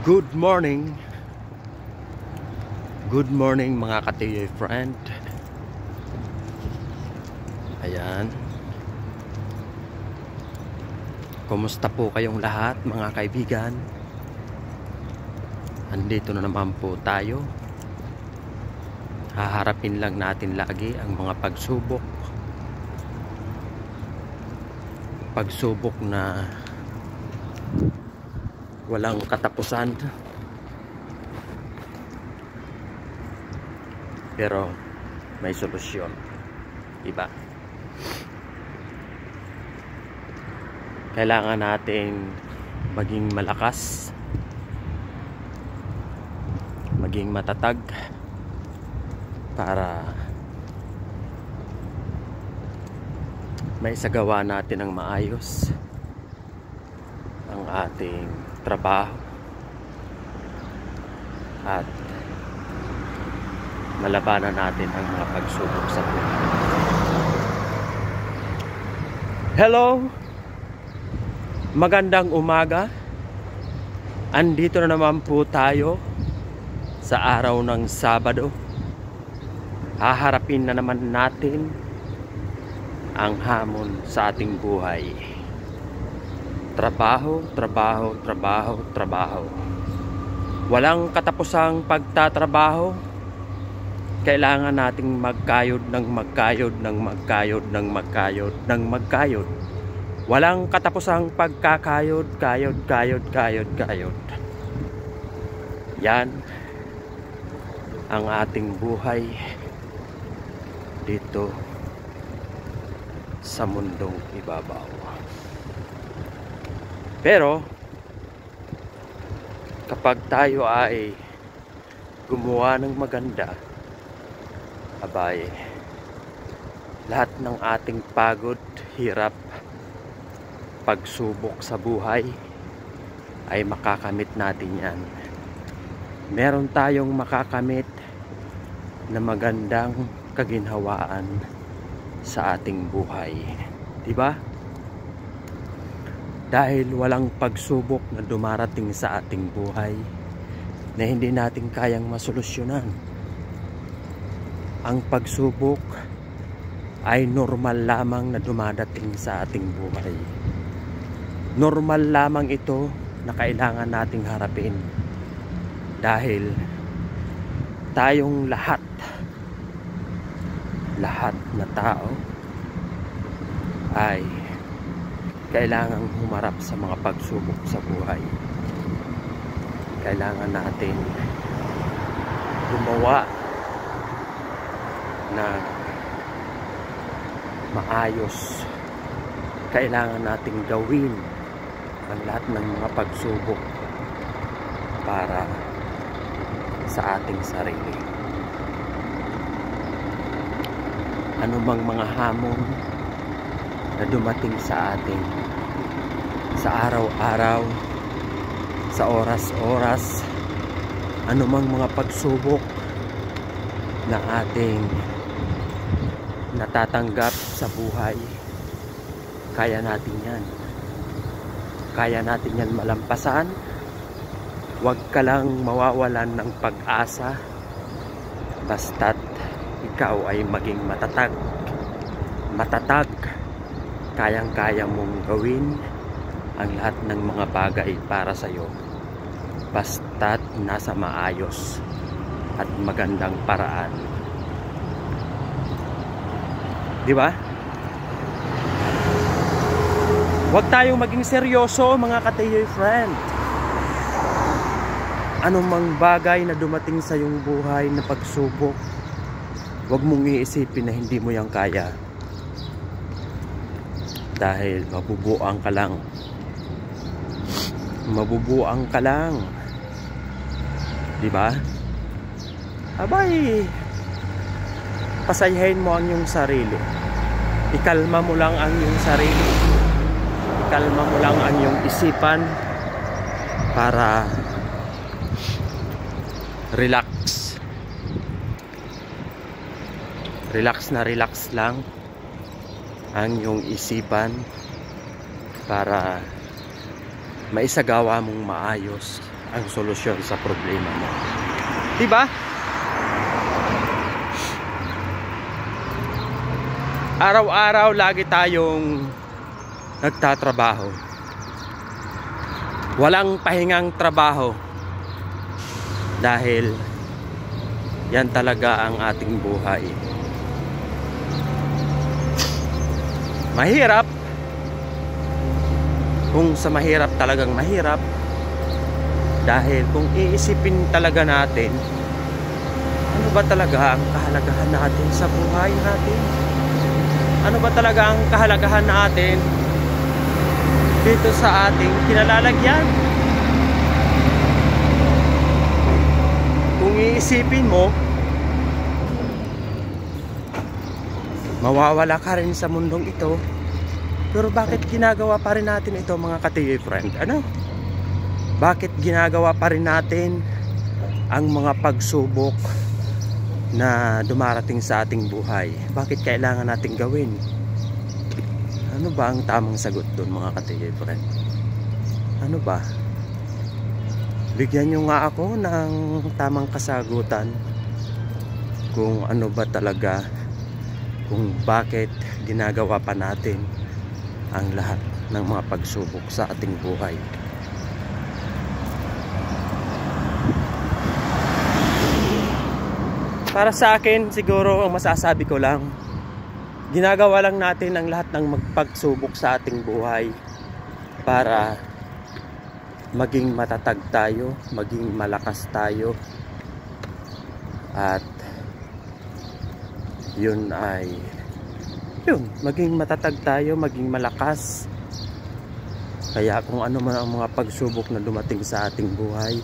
Good morning. Good morning mga ka-TJ friend. Ayan. Kumusta po kayong lahat mga kaibigan? Andito na naman po tayo. Haharapin lang natin lagi ang mga pagsubok. Pagsubok na walang katapusan, pero may solusyon, diba? Kailangan nating maging malakas, maging matatag para may isagawa natin ang maayos ang ating trabaho at malabanan natin ang mga pagsubok sa buhay. Hello! Magandang umaga. Andito na naman po tayo sa araw ng Sabado. Haharapin na naman natin ang hamon sa ating buhay. Trabaho, trabaho, trabaho, trabaho. Walang katapusang pagtatrabaho. Kailangan nating magkayod ng magkayod ng magkayod ng magkayod ng magkayod. Walang katapusang pagkakayod, kayod, kayod, kayod, kayod. Yan ang ating buhay dito sa mundong ibabaw. Pero kapag tayo ay gumawa ng maganda, abay, lahat ng ating pagod, hirap, pagsubok sa buhay ay makakamit natin yan. Meron tayong makakamit na magandang kaginhawaan sa ating buhay, diba? Dahil walang pagsubok na dumarating sa ating buhay na hindi natin kayang masolusyonan. Ang pagsubok ay normal lamang na dumadating sa ating buhay. Normal lamang ito na kailangan nating harapin. Dahil tayong lahat na tao ay kailangang humarap sa mga pagsubok sa buhay. Kailangan natin gumawa na maayos. Kailangan nating gawin ang lahat ng mga pagsubok para sa ating sarili. Ano bang mga hamon na dumating sa atin sa araw-araw, sa oras-oras, anumang mga pagsubok na ating natatanggap sa buhay, kaya natin yan. Kaya natin yan malampasan. Huwag ka lang mawawalan ng pag-asa basta't ikaw ay maging matatag. Matatag. Kayang-kaya mong gawin ang lahat ng mga bagay para sa iyo basta't nasa maayos at magandang paraan. Di ba? Huwag tayong maging seryoso mga ka-TJ friend. Anumang bagay na dumating sa iyong buhay na pagsubok, huwag mong iisipin na hindi mo yan kaya. Dahil mabubuang ka lang. Mabubuang ka lang. Diba? Abay, pasayahin mo ang iyong sarili. Ikalma mo lang ang iyong sarili. Ikalma mo lang ang iyong isipan para relax. Relax na relax lang ang iyong isipan para maisagawa mong maayos ang solusyon sa problema mo. Diba? Araw-araw lagi tayong nagtatrabaho. Walang pahingang trabaho. Dahil yan talaga ang ating buhay. Mahirap. Kung sa mahirap talagang mahirap. Dahil kung iisipin talaga natin, ano ba talaga ang kahalagahan natin sa buhay natin? Ano ba talaga ang kahalagahan natin dito sa ating kinalalagyan? Kung iisipin mo, mawawala ka rin sa mundong ito. Pero bakit ginagawa pa rin natin ito, mga ka-TJ friend? Ano? Bakit ginagawa pa rin natin ang mga pagsubok na dumarating sa ating buhay? Bakit kailangan nating gawin? Ano ba ang tamang sagot doon, mga ka-TJ friend? Ano ba? Bigyan nyo nga ako ng tamang kasagutan kung ano ba talaga, kung bakit ginagawa pa natin ang lahat ng mga pagsubok sa ating buhay. Para sa akin, siguro ang masasabi ko lang, ginagawa lang natin ang lahat ng magpagsubok sa ating buhay para maging matatag tayo, maging malakas tayo, at maging matatag tayo, maging malakas. Kaya kung ano man ang mga pagsubok na dumating sa ating buhay,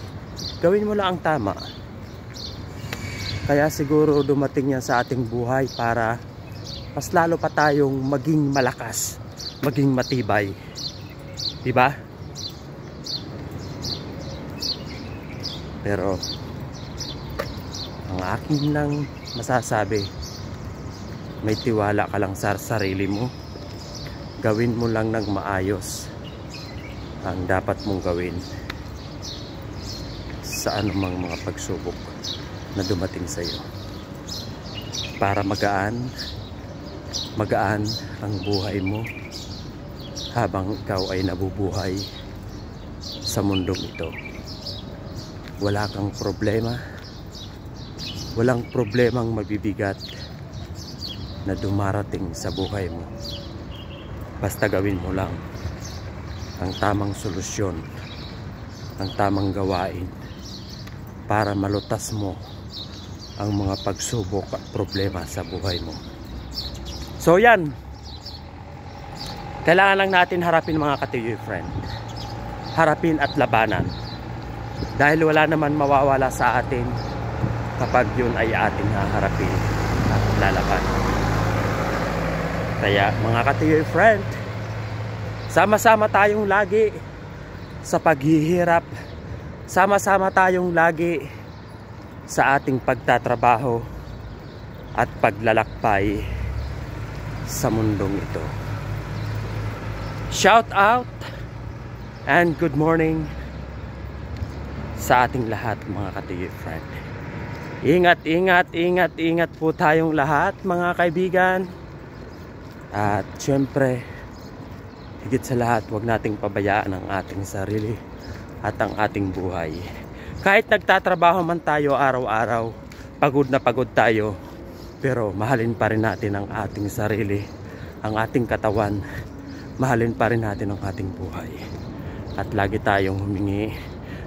gawin mo lang ang tama. Kaya siguro dumating yan sa ating buhay para mas lalo pa tayong maging malakas, maging matibay. Diba? Pero ang akin lang masasabi, may tiwala ka lang sa sarili mo. Gawin mo lang ng maayos ang dapat mong gawin sa anumang mga pagsubok na dumating sa iyo, para magaan ang buhay mo habang ikaw ay nabubuhay sa mundong ito. Wala kang problema, walang problemang mabibigat na dumarating sa buhay mo. Basta gawin mo lang ang tamang solusyon, ang tamang gawain para malutas mo ang mga pagsubok at problema sa buhay mo. So yan, kailangan lang natin harapin, mga ka-TJ friend. Harapin at labanan. Dahil wala naman mawawala sa atin kapag yun ay ating haharapin at lalabanan. Kaya mga ka-TJ friend, sama-sama tayong lagi sa paghihirap. Sama-sama tayong lagi sa ating pagtatrabaho at paglalakbay sa mundong ito. Shout out and good morning sa ating lahat, mga ka-TJ friend. Ingat po tayong lahat, mga kaibigan. At syempre, higit sa lahat, huwag nating pabayaan ang ating sarili at ang ating buhay. Kahit nagtatrabaho man tayo araw-araw, pagod na pagod tayo, pero mahalin pa rin natin ang ating sarili, ang ating katawan. Mahalin pa rin natin ang ating buhay. At lagi tayong humingi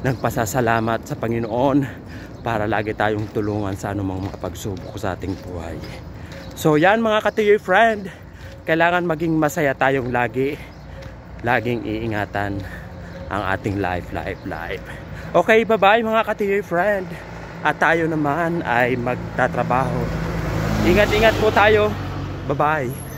ng pasasalamat sa Panginoon para lagi tayong tulungan sa anumang mga pagsubok sa ating buhay. So yan, mga ka-TJ friend, kailangan maging masaya tayong lagi. Laging iingatan ang ating life. Okay, bye-bye mga ka-TJ friend. At tayo naman ay magtatrabaho. Ingat po tayo. Bye-bye.